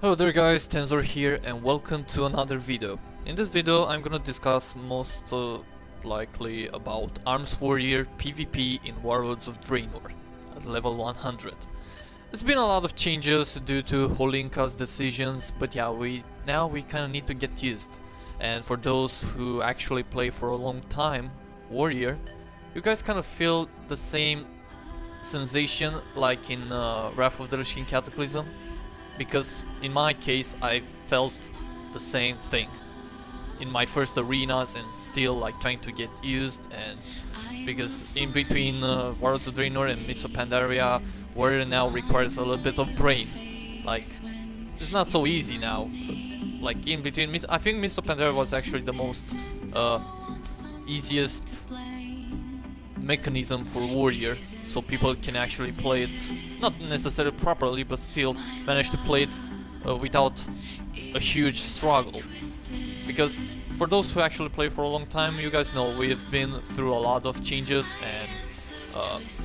Hello there guys, Tenzor here and welcome to another video. In this video I'm gonna discuss most likely about Arms Warrior PvP in Warlords of Draenor at level 100. It's been a lot of changes due to Holinka's decisions, but yeah, we kinda need to get used. And for those who actually play for a long time Warrior, you guys kind of feel the same sensation like in Wrath of the Lich King Cataclysm. Because in my case I felt the same thing in my first arenas and still like trying to get used, and because in between Warlords of Draenor and Mists of Pandaria, Warrior now requires a little bit of brain. Like, it's not so easy now. Like in between, I think Mists of Pandaria was actually the most easiest mechanism for Warrior, so people can actually play it, not necessarily properly, but still manage to play it without a huge struggle. Because for those who actually play for a long time, you guys know we have been through a lot of changes and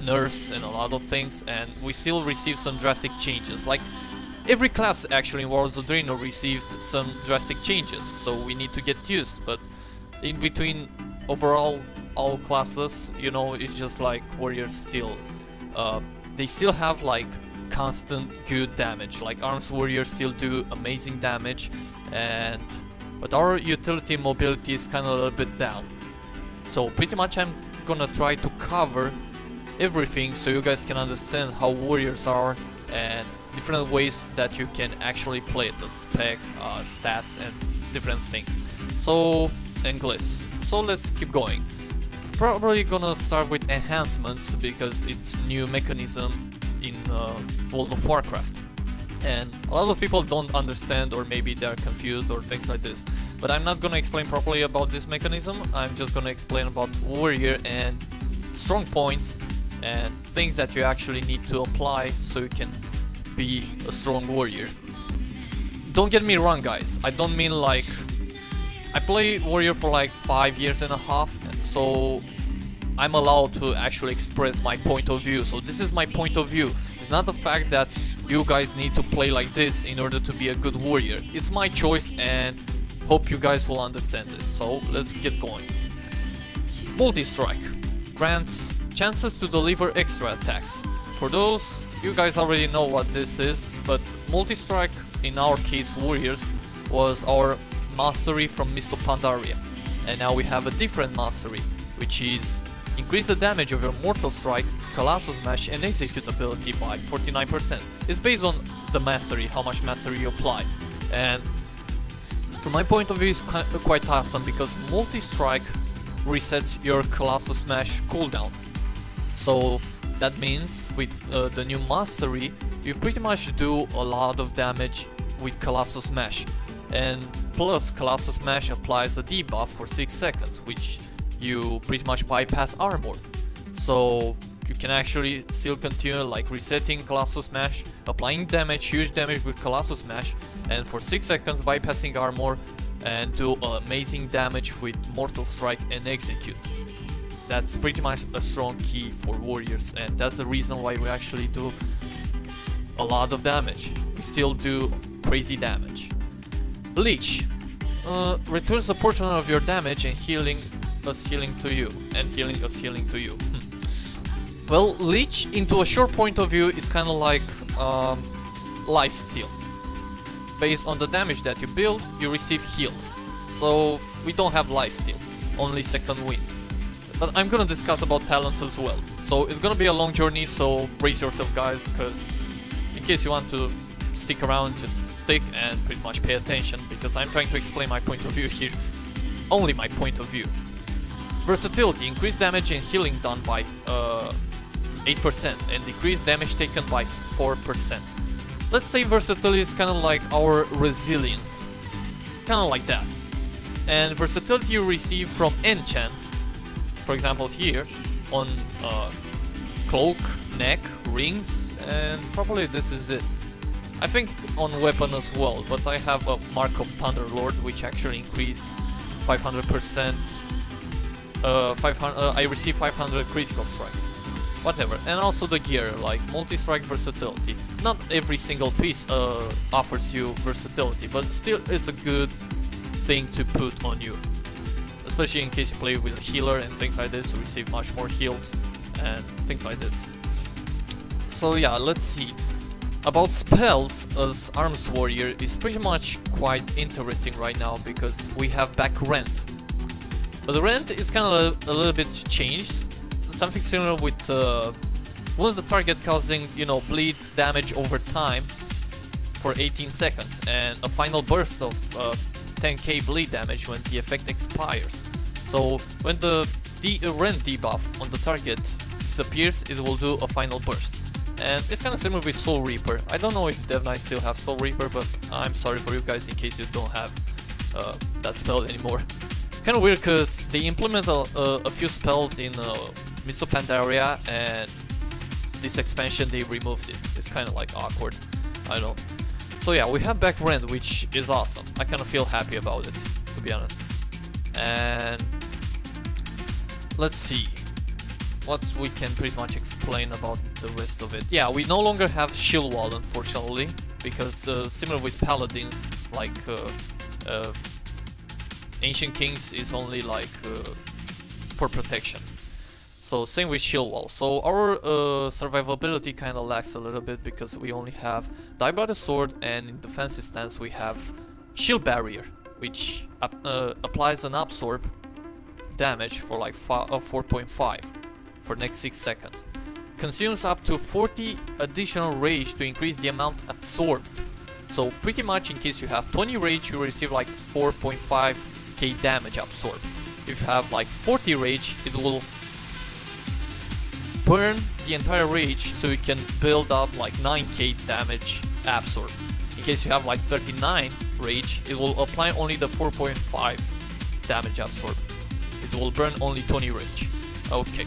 nerfs and a lot of things, and we still receive some drastic changes. Like every class actually in Warlords of Draenor received some drastic changes, so we need to get used. But in between, overall, all classes, you know, it's just like Warriors still they still have like constant good damage. Like Arms Warriors still do amazing damage, but our utility mobility is kind of a little bit down. So pretty much I'm gonna try to cover everything so you guys can understand how Warriors are and different ways that you can actually play it, that spec, stats and different things. And gliss. So let's keep going. Probably gonna start with enhancements because it's new mechanism in World of Warcraft, and a lot of people don't understand, or maybe they're confused or things like this. But I'm not gonna explain properly about this mechanism. I'm just gonna explain about Warrior and strong points and things that you actually need to apply so you can be a strong Warrior. Don't get me wrong guys, I don't mean like I play Warrior for like 5.5 years, so I'm allowed to actually express my point of view. So this is my point of view. It's not the fact that you guys need to play like this in order to be a good Warrior. It's my choice, and hope you guys will understand this. So let's get going. Multi-strike grants chances to deliver extra attacks. For those, you guys already know what this is, but multi-strike in our case Warriors was our mastery from Mists of Pandaria, and now we have a different mastery, which is increase the damage of your mortal strike, colossal smash and execute ability by 49%. It's based on the mastery, how much mastery you apply, and from my point of view it's quite awesome because multi-strike resets your colossal smash cooldown. So that means with the new mastery you pretty much do a lot of damage with colossal smash. And plus Colossal Smash applies a debuff for 6 seconds, which you pretty much bypass armor. So you can actually still continue like resetting Colossal Smash, applying damage, huge damage with Colossal Smash, and for 6 seconds bypassing armor and do amazing damage with Mortal Strike and Execute. That's pretty much a strong key for Warriors, and that's the reason why we actually do a lot of damage. We still do crazy damage. Leech returns a portion of your damage and healing us healing to you, Well, Leech into a short point of view is kind of like lifesteal. Based on the damage that you build, you receive heals. So we don't have lifesteal, only second wind. But I'm gonna discuss about talents as well. So it's gonna be a long journey, so brace yourself guys, because in case you want to stick around, just stick and pretty much pay attention, because I'm trying to explain my point of view here. Only my point of view. Versatility, increased damage and healing done by 8% and decreased damage taken by 4%. Let's say versatility is kind of like our resilience, kind of like that. And versatility you receive from enchants, for example here on cloak, neck, rings, and probably this is it. I think on weapon as well, but I have a Mark of Thunderlord, which actually increased 500%. I receive 500 critical strike. Whatever. And also the gear, like multi-strike versatility. not every single piece offers you versatility, but still it's a good thing to put on you, especially in case you play with a healer and things like this, to receive much more heals and things like this. So yeah, let's see. About spells, as Arms Warrior is pretty much quite interesting right now because we have back rend. But the rend is kind of a little bit changed, something similar with once the target causing, you know, bleed damage over time for 18 seconds and a final burst of 10k bleed damage when the effect expires. So when the rend debuff on the target disappears, it will do a final burst. And it's kind of similar with Soul Reaper. I don't know if Dev Knight still have Soul Reaper, but I'm sorry for you guys in case you don't have that spell anymore. Kind of weird because they implement a few spells in Mists of Pandaria, and this expansion they removed it. It's kind of like awkward. I don't know. So yeah, we have back rend, which is awesome. I kind of feel happy about it, to be honest. And let's see what we can pretty much explain about the rest of it. Yeah, we no longer have shield wall, unfortunately, because similar with paladins, like Ancient Kings is only like for protection. So same with shield wall. So our survivability kind of lacks a little bit because we only have Die by the Sword, and in defensive stance we have Shield Barrier, which applies an absorb damage for like 4.5 for next 6 seconds. Consumes up to 40 additional rage to increase the amount absorbed. So pretty much in case you have 20 rage, you receive like 4.5k damage absorbed. If you have like 40 rage, it will burn the entire rage so you can build up like 9k damage absorbed. In case you have like 39 rage, it will apply only the 4.5 damage absorbed. It will burn only 20 rage. Okay.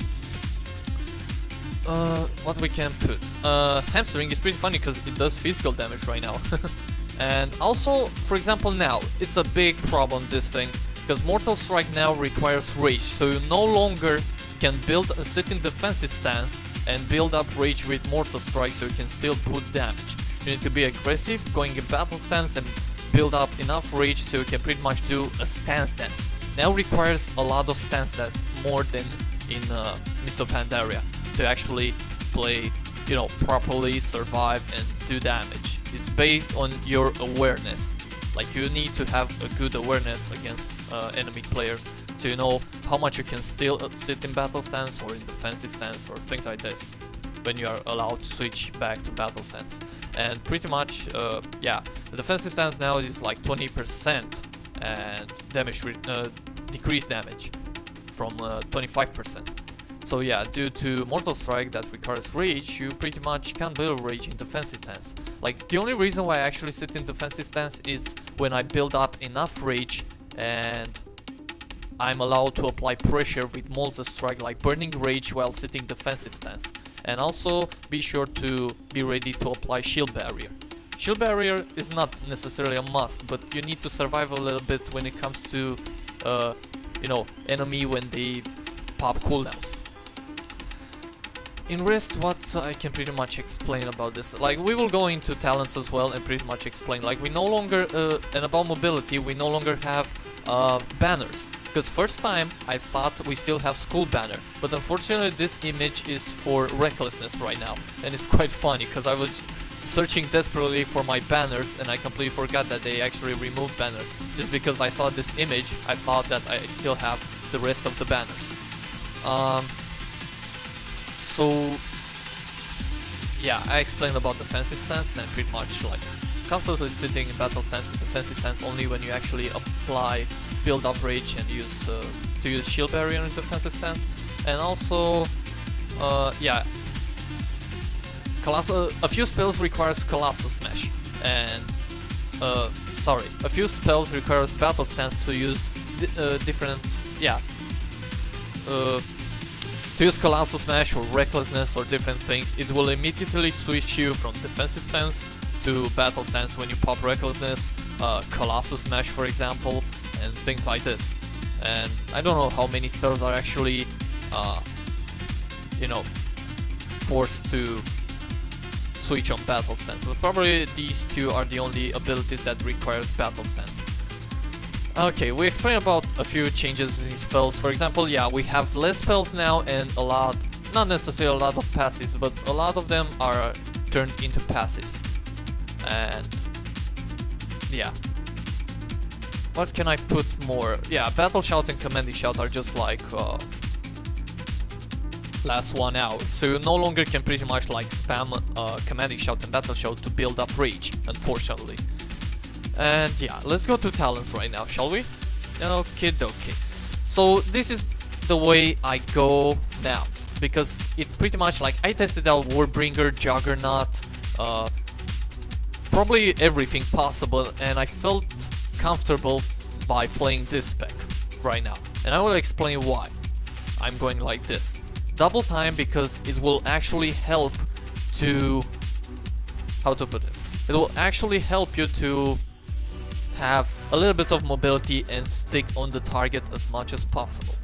What we can put? Hamstring is pretty funny because it does physical damage right now. And also, for example, now it's a big problem, this thing, because Mortal Strike now requires rage, so you no longer can build a sitting defensive stance and build up rage with Mortal Strike so you can still put damage. You need to be aggressive, going in battle stance and build up enough rage so you can pretty much do a stance dance. Now requires a lot of stance dance, more than in Mists of Pandaria, to actually play, you know, properly, survive and do damage. It's based on your awareness. Like, you need to have a good awareness against enemy players so you know how much you can still sit in battle stance or in defensive stance or things like this when you are allowed to switch back to battle stance. And pretty much, yeah, the defensive stance now is like 20% and damage decreased damage from 25%. So yeah, due to Mortal Strike that requires rage, you pretty much can't build rage in defensive stance. Like, the only reason why I actually sit in defensive stance is when I build up enough rage and I'm allowed to apply pressure with Mortal Strike, like burning rage while sitting defensive stance. And also be sure to be ready to apply Shield Barrier. Shield Barrier is not necessarily a must, but you need to survive a little bit when it comes to, you know, enemy when they pop cooldowns. In rest, what I can pretty much explain about this, like, we will go into talents as well and pretty much explain, like, we no longer, and about mobility, we no longer have banners. Because first time I thought we still have school banner, but unfortunately this image is for recklessness right now, and it's quite funny because I was searching desperately for my banners and I completely forgot that they actually removed banner. Just because I saw this image, I thought that I still have the rest of the banners. So yeah, I explained about defensive stance and pretty much like constantly sitting in battle stance and defensive stance only when you actually apply build up rage and use to use shield barrier in defensive stance. And also yeah, a few spells requires Colossal Smash, and sorry, a few spells requires battle stance to use different, yeah, to use Colossal Smash or Recklessness or different things. It will immediately switch you from defensive stance to battle stance when you pop Recklessness, Colossal Smash for example, and things like this. And I don't know how many spells are actually, you know, forced to switch on battle stance, but probably these two are the only abilities that requires battle stance. Okay, we explained about a few changes in spells. For example, yeah, we have less spells now and a lot, not necessarily a lot of passives, but a lot of them are turned into passives. And yeah. What can I put more? Yeah, Battle Shout and Commanding Shout are just like last 1 hour. So you no longer can pretty much like spam Commanding Shout and Battle Shout to build up rage, unfortunately. And yeah, let's go to talents right now, shall we? Okay, dokie. So this is the way I go now, because it pretty much like I tested out Warbringer, Juggernaut, probably everything possible, and I felt comfortable by playing this spec right now. And I will explain why I'm going like this. Double time, because it will actually help to... how to put it? It will actually help you to have a little bit of mobility and stick on the target as much as possible.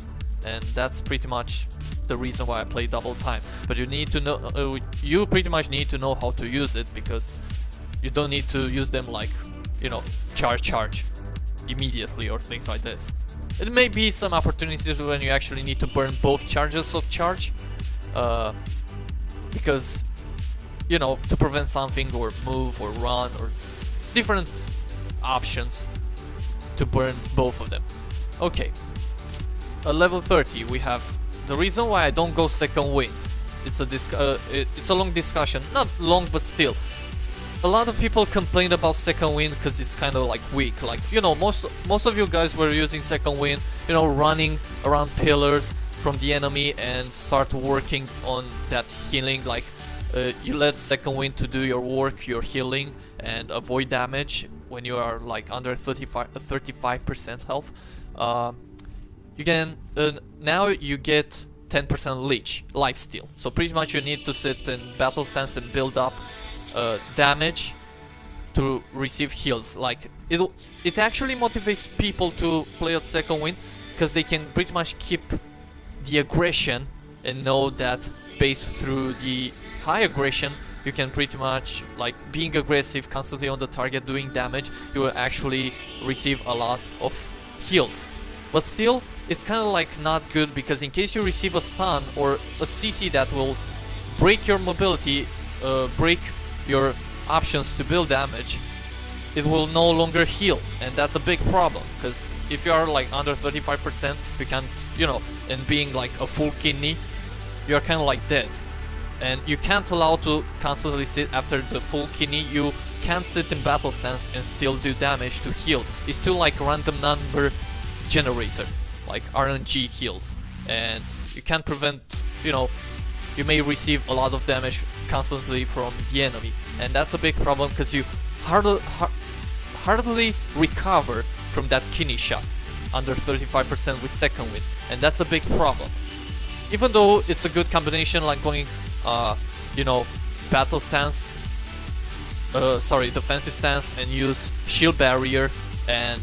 And that's pretty much the reason why I play double time. But you need to know, you pretty much need to know how to use it, because you don't need to use them like, you know, charge immediately or things like this. It may be some opportunities when you actually need to burn both charges of charge, because, you know, to prevent something or move or run or different options to burn both of them. Okay, at level 30 we have the reason why I don't go second wind. It's a long discussion, not long but still. A lot of people complained about second wind because it's kind of like weak. Like, you know, most of you guys were using second wind, you know, running around pillars from the enemy and start working on that healing. Like, you let second wind to do your work, your healing, and avoid damage when you are like under 35% health. You can now you get 10% leech lifesteal. So pretty much you need to sit in battle stance and build up damage to receive heals. Like, it actually motivates people to play at second wind, because they can pretty much keep the aggression and know that based through the high aggression you can pretty much, like, being aggressive constantly on the target doing damage, you will actually receive a lot of heals. But still, it's kind of like not good, because in case you receive a stun or a CC that will break your mobility, break your options to build damage, it will no longer heal, and that's a big problem, because if you are like under 35%, you can't, you know, and being like a full kidney, you're kind of like dead. And you can't allow to constantly sit after the full kidney. You can't sit in battle stance and still do damage to heal. It's too like random number generator, like RNG heals, and you can't prevent, you know, you may receive a lot of damage constantly from the enemy, and that's a big problem, because you hardly recover from that kidney shot under 35% with second wind, and that's a big problem. Even though it's a good combination, like going you know, battle stance, defensive stance, and use shield barrier and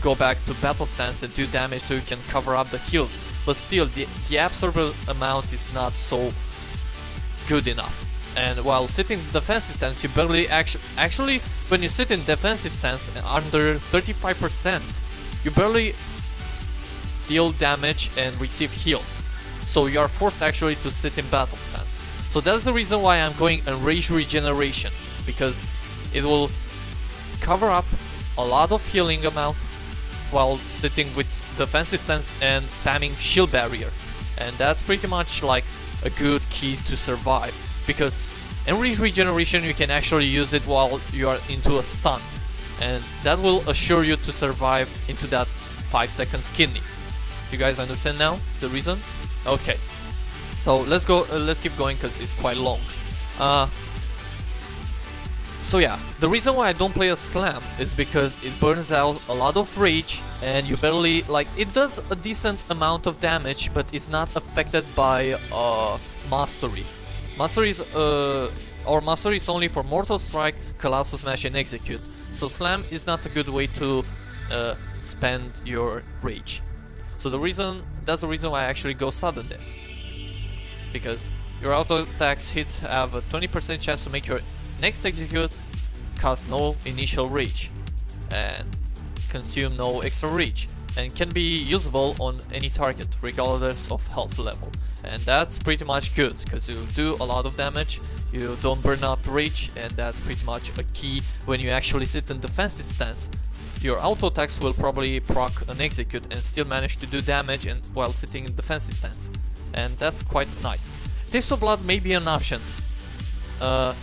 go back to battle stance and do damage so you can cover up the heals. But still, the absorber amount is not so good enough. And while sitting defensive stance, you barely actually when you sit in defensive stance and under 35%, you barely deal damage and receive heals. So you are forced actually to sit in battle stance. So that's the reason why I'm going Enrage Regeneration, because it will cover up a lot of healing amount while sitting with defensive stance and spamming shield barrier. And that's pretty much like a good key to survive, because Enrage Regeneration, you can actually use it while you are into a stun, and that will assure you to survive into that 5 seconds kidney. You guys understand now the reason? Okay. So let's go. Let's keep going, because it's quite long. So yeah, the reason why I don't play a slam is because it burns out a lot of rage, and you barely, like, it does a decent amount of damage, but it's not affected by mastery. Mastery is mastery is only for Mortal Strike, Colossal Smash, and Execute. So slam is not a good way to spend your rage. So that's the reason why I actually go sudden death, because your auto attacks hits have a 20% chance to make your Next execute costs no initial reach and consume no extra reach, and can be usable on any target regardless of health level. And that's pretty much good because you do a lot of damage, you don't burn up reach, and that's pretty much a key when you actually sit in defensive stance. Your auto attacks will probably proc an execute and still manage to do damage and while sitting in defensive stance, and that's quite nice. Taste of Blood may be an option I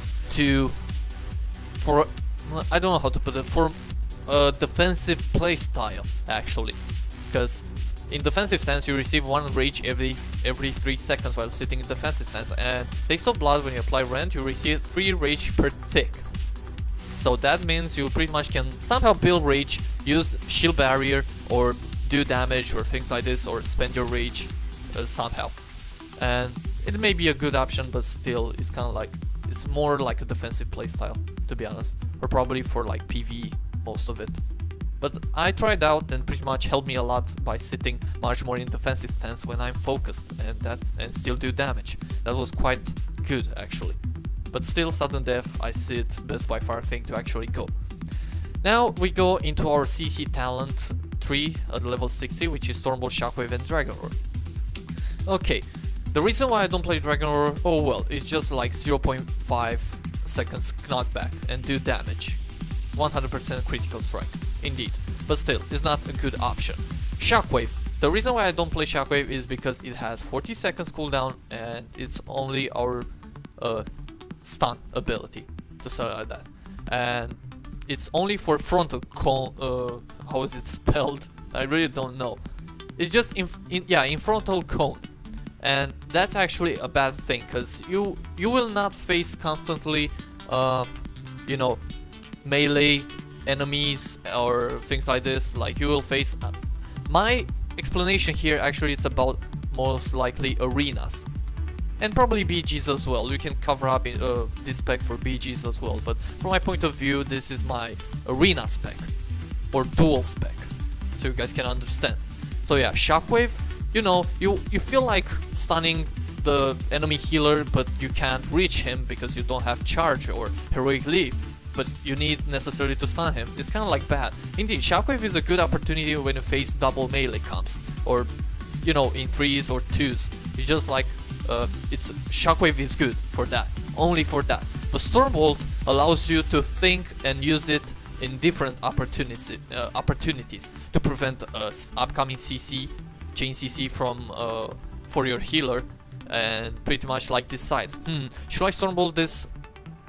don't know how to put it, for a defensive playstyle actually, because in defensive stance you receive 1 rage every 3 seconds while sitting in defensive stance, and Taste of Blood, when you apply Rend, you receive 3 rage per tick. So that means you pretty much can somehow build rage, use shield barrier, or do damage or things like this, or spend your rage somehow. And it may be a good option, but still it's kind of like, it's more like a defensive playstyle, to be honest, or probably for like PV, most of it. But I tried out and pretty much helped me a lot by sitting much more in defensive stance when I'm focused and still do damage. That was quite good actually. But still, sudden death, I see it best by far thing to actually go. Now we go into our CC talent 3 at level 60, which is Stormbolt, Shockwave and Dragon Roar. Okay, the reason why I don't play Dragon Roar, oh well, it's just like 0.5 seconds knockback and do damage. 100% critical strike, indeed. But still, it's not a good option. Shockwave. The reason why I don't play Shockwave is because it has 40 seconds cooldown and it's only our stun ability, to say like that, and it's only for frontal cone. How is it spelled? I really don't know. It's just in frontal cone, and that's actually a bad thing because you will not face constantly you know, melee enemies or things like this. Like you will face my explanation here actually, it's about most likely arenas and probably BGs as well. You can cover up in this spec for BGs as well, but from my point of view, this is my arena spec or duel spec, so you guys can understand. So yeah, Shockwave, you know, you feel like stunning the enemy healer, but you can't reach him because you don't have charge or heroic leap, but you need necessarily to stun him. It's kind of like bad. Indeed, Shockwave is a good opportunity when you face double melee comps, or you know, in 3s or 2s. It's just like it's Shockwave is good for that, only for that. But Stormbolt allows you to think and use it in different opportunities to prevent upcoming CC, chain CC from for your healer, and pretty much like decide, should I Stormbolt this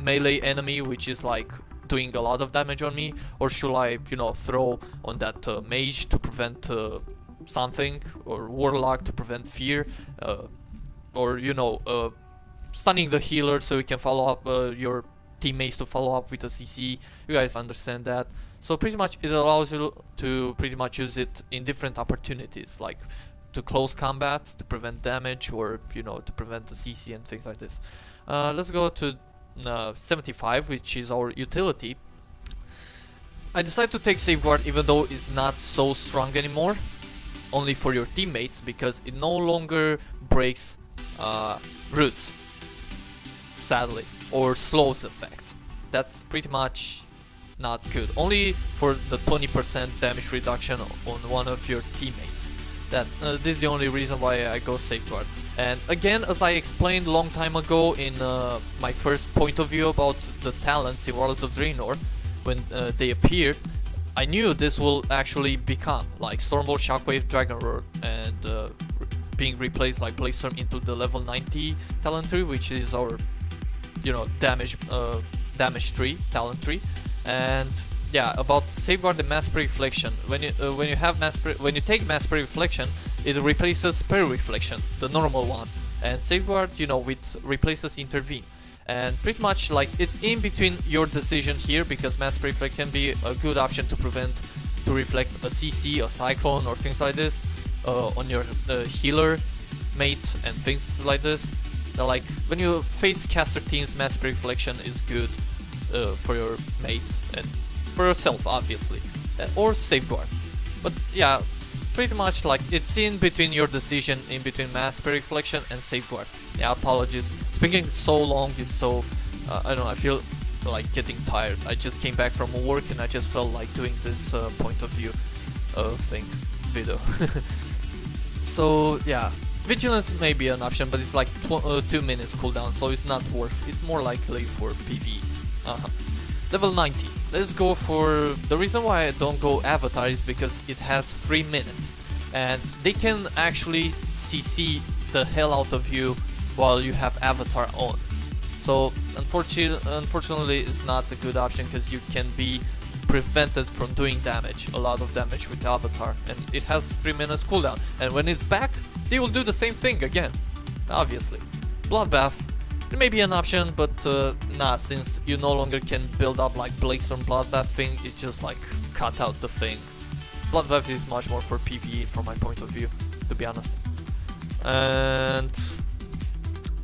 melee enemy which is like doing a lot of damage on me, or should I, you know, throw on that mage to prevent something, or warlock to prevent fear, or you know, stunning the healer so you can follow up your teammates to follow up with a CC. You guys understand that. So pretty much it allows you to pretty much use it in different opportunities, like to close combat to prevent damage, or you know, to prevent the CC and things like this. Let's go to 75, which is our utility. I decided to take Safeguard even though it's not so strong anymore, only for your teammates, because it no longer breaks roots, sadly, or slows effects. That's pretty much not good. Only for the 20% damage reduction on one of your teammates. That this is the only reason why I go Safeguard. And again, as I explained a long time ago in my first point of view about the talents in Warlords of Draenor, when they appeared, I knew this will actually become like Stormbolt, Shockwave, Dragon Roar, and being replaced like Bladestorm into the level 90 talent tree, which is our, you know, damage tree, talent tree. And yeah, about Safeguard and Mass Reflection. When you take Mass Reflection, it replaces Parry Reflection, the normal one, and Safeguard, you know, with replaces Intervene. And pretty much like it's in between your decision here, because Mass Reflect can be a good option to reflect a CC, a Cyclone, or things like this on your healer mate and things like this. Like when you face caster teams, Mass Reflection is good for your mates and for yourself, obviously, or Safeguard. But yeah, pretty much like it's in between your decision, in between Mass Reflection and Safeguard. Yeah, apologies. Speaking so long is so I don't know, I feel like getting tired. I just came back from work and I just felt like doing this point of view thing video. So yeah, vigilance may be an option, but it's like 2 minutes cooldown, so it's not worth. It's more likely for PvE. Level 90. Let's go for... The reason why I don't go Avatar is because it has 3 minutes. And they can actually CC the hell out of you while you have Avatar on. So unfortunately it's not a good option because you can be prevented from doing damage, a lot of damage with Avatar. And it has 3 minutes cooldown. And when it's back, they will do the same thing again, obviously. Bloodbath. It may be an option, but nah, since you no longer can build up like Bladestorm Bloodbath thing, it just like cut out the thing. Bloodbath is much more for PvE from my point of view, to be honest. And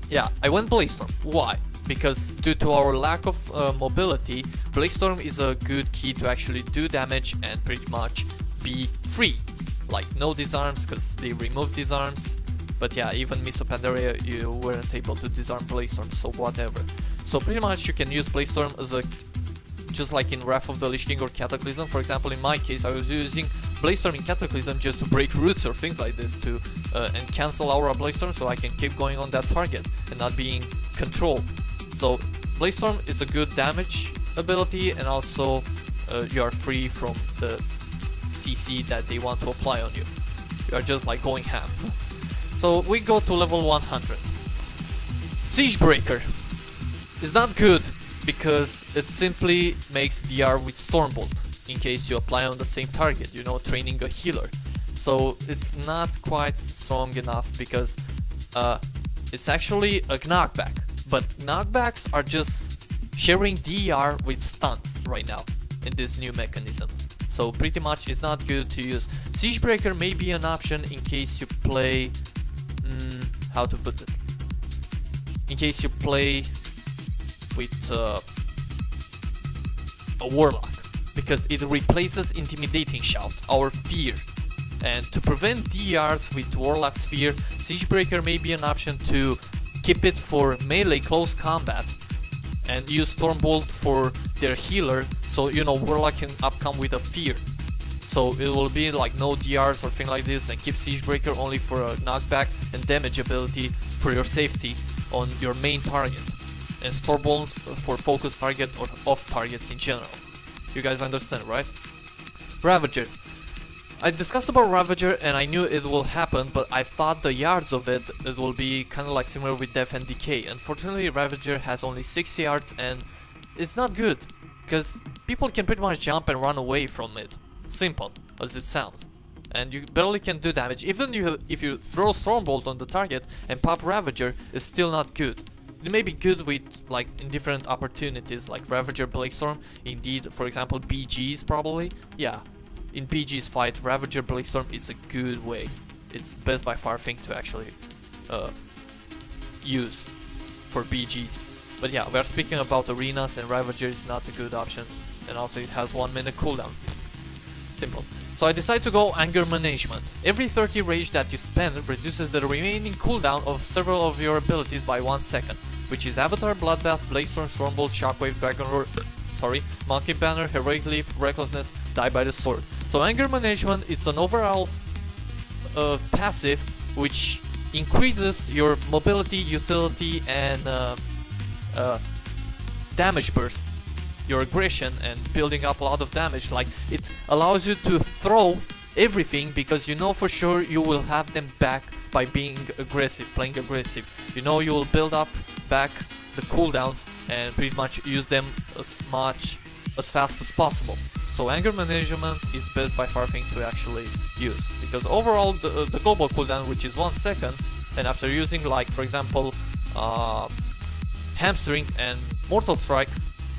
yeah, I went Bladestorm. Why? Because due to our lack of mobility, Bladestorm is a good key to actually do damage and pretty much be free. Like no disarms, because they removed disarms. But yeah, even Mists of Pandaria, you weren't able to disarm Bladestorm, so whatever. So pretty much you can use Bladestorm as a... just like in Wrath of the Lich King or Cataclysm. For example, in my case, I was using Bladestorm in Cataclysm just to break roots or things like this to and cancel Aura Bladestorm so I can keep going on that target and not being controlled. So Bladestorm is a good damage ability, and also you are free from the CC that they want to apply on you. You are just like going ham. So we go to level 100. Siegebreaker is not good because it simply makes DR with Stormbolt in case you apply on the same target, you know, training a healer. So it's not quite strong enough because it's actually a knockback, but knockbacks are just sharing DR with stuns right now in this new mechanism. So pretty much it's not good to use. Siegebreaker may be an option in case you play... how to put it? In case you play with a Warlock, because it replaces Intimidating Shout, our fear. And to prevent DRs with Warlock's fear, Siegebreaker may be an option to keep it for melee close combat and use Stormbolt for their healer, so you know Warlock can upcome with a fear. So it will be like no DRs or thing like this, and keep Siegebreaker only for a knockback and damage ability for your safety on your main target, and Stormbolt for focus target or off targets in general. You guys understand, right? Ravager. I discussed about Ravager and I knew it will happen, but I thought the yards of it will be kind of like similar with Death and Decay. Unfortunately, Ravager has only 6 yards and it's not good, because people can pretty much jump and run away from it. Simple as it sounds. And you barely can do damage. Even if you throw Stormbolt on the target and pop Ravager, it's still not good. It may be good with like in different opportunities like Ravager Bladestorm. Indeed, for example, BGs probably. Yeah, in BG's fight, Ravager Bladestorm is a good way. It's best by far thing to actually use for BGs. But yeah, we are speaking about arenas, and Ravager is not a good option. And also it has 1 minute cooldown. Simple. So I decided to go Anger Management. Every 30 rage that you spend reduces the remaining cooldown of several of your abilities by 1 second, which is Avatar, Bloodbath, Bladestorm, Stormbolt, Shockwave, Dragon Roar, Monkey Banner, Heroic Leap, Recklessness, Die by the Sword. So Anger Management, it's an overall passive which increases your mobility, utility, and damage burst, your aggression, and building up a lot of damage. Like, it allows you to throw everything because you know for sure you will have them back by being aggressive, playing aggressive. You know you will build up back the cooldowns and pretty much use them as fast as possible. So Anger Management is best by far thing to actually use, because overall the global cooldown, which is 1 second, and after using like for example Hamstring and Mortal Strike,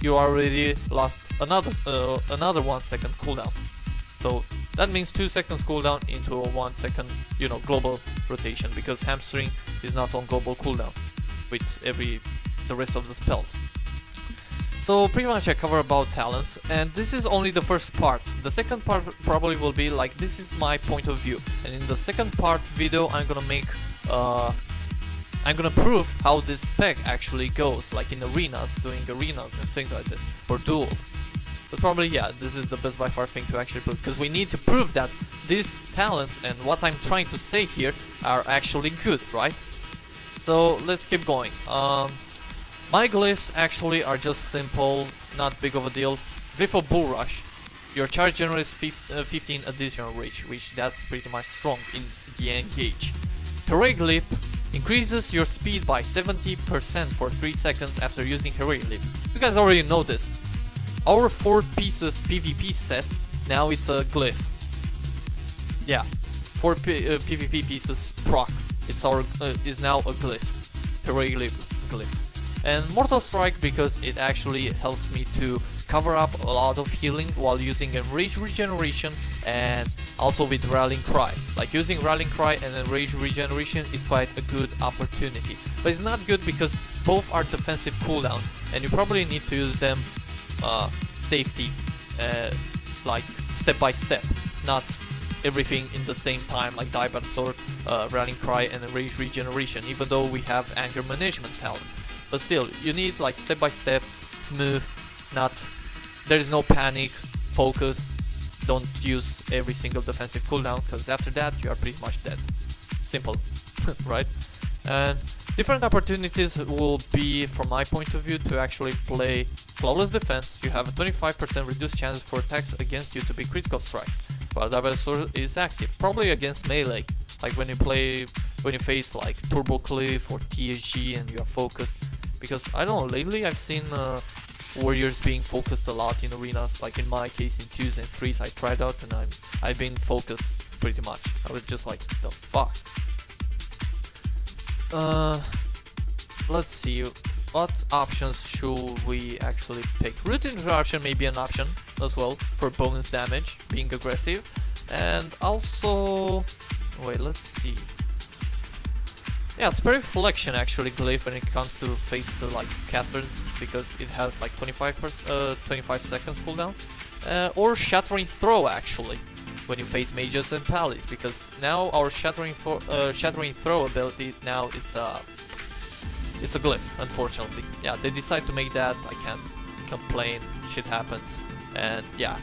you already lost another 1 second cooldown. So that means 2 seconds cooldown into a 1 second, you know, global rotation, because Hamstring is not on global cooldown with the rest of the spells. So pretty much I cover about talents, and this is only the first part. The second part probably will be like, this is my point of view, and in the second part video I'm gonna make I'm gonna prove how this spec actually goes, like in arenas, doing arenas and things like this, or duels. But probably, yeah, this is the best by far thing to actually prove, because we need to prove that these talents and what I'm trying to say here are actually good, right? So let's keep going. My glyphs actually are just simple, not big of a deal. Glyph of Bull Rush. Your charge generates 15 additional rage, which that's pretty much strong in the engage. Heroic Leap increases your speed by 70% for 3 seconds after using Heroic Leap. You guys already know this. Our 4 pieces PvP set, now it's a glyph. Yeah, 4 PvP pieces proc. It's our is now a glyph. Heroic Leap glyph. And Mortal Strike, because it actually helps me to cover up a lot of healing while using Enrage Regeneration, and also with Rallying Cry. Like using Rallying Cry and Enrage Regeneration is quite a good opportunity. But it's not good because both are defensive cooldowns, and you probably need to use them safety, like step by step, not everything in the same time, like Dive Sword, Rallying Cry and Enrage Regeneration, even though we have Anger Management talent. But still, you need like step by step, smooth, not, there is no panic, focus, don't use every single defensive cooldown, because after that you are pretty much dead. Simple, right? And different opportunities will be, from my point of view, to actually play Flawless Defense. You have a 25% reduced chance for attacks against you to be critical strikes, while Double Sword is active, probably against melee, like when you face like Turbo Cleave or TSG and you are focused. Because I don't know, lately I've seen warriors being focused a lot in arenas. Like in my case, in 2s and 3s I tried out and I've been focused pretty much. I was just like, the fuck. Let's see, what options should we actually pick? Root Interruption may be an option as well for bonus damage, being aggressive. And also, wait, let's see. Yeah, it's very Flexion actually glyph when it comes to face like casters, because it has like 25 seconds cooldown. Or Shattering Throw actually, when you face mages and pallies, because now our Shattering Throw ability, now it's a glyph, unfortunately. Yeah, they decide to make that, I can't complain, shit happens. And yeah,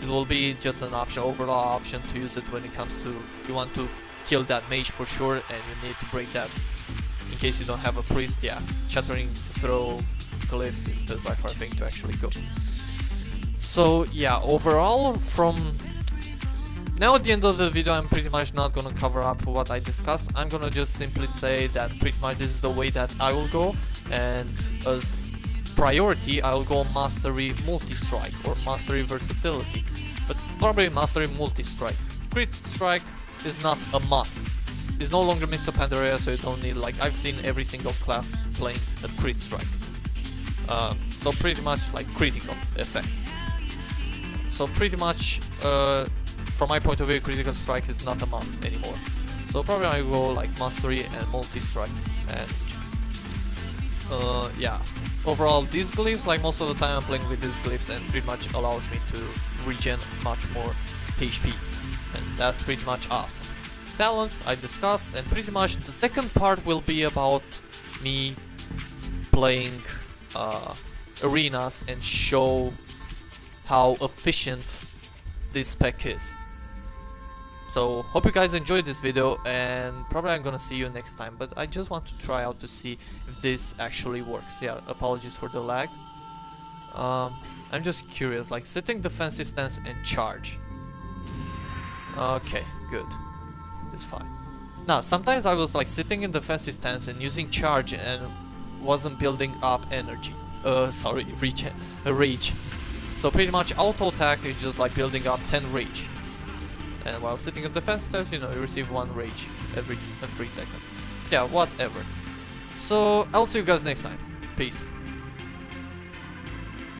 it will be just an option, overall option to use it when it comes to, you want to kill that mage for sure and you need to break that. In case you don't have a priest, yeah, Shattering Throw glyph is the by far thing to actually go. So yeah, overall, from now at the end of the video, I'm pretty much not gonna cover up what I discussed. I'm gonna just simply say that pretty much this is the way that I will go, and as priority I will go Mastery Multi-Strike or Mastery Versatility, but probably Mastery Multi-Strike. Crit Strike is not a must. It's no longer Mists of Pandaria, so you don't need, like, I've seen every single class playing a Crit Strike. So pretty much like critical effect. So pretty much, from my point of view, critical strike is not a must anymore. So probably I go like Mastery and Multi-Strike. And yeah, overall these glyphs, like most of the time I'm playing with these glyphs, and pretty much allows me to regen much more HP. And that's pretty much awesome. Talents I discussed, and pretty much the second part will be about me playing arenas and show how efficient this spec is. So hope you guys enjoyed this video, and probably I'm gonna see you next time, but I just want to try out to see if this actually works. Yeah, apologies for the lag. I'm just curious, like sitting defensive stance and charge. Okay, good. It's fine. Now, sometimes I was like sitting in defensive stance and using charge and wasn't building up energy. Sorry, rage. So pretty much auto attack is just like building up 10 rage. And while sitting in defense stance, you know, you receive 1 rage every 3 seconds. Yeah, whatever. So I'll see you guys next time. Peace.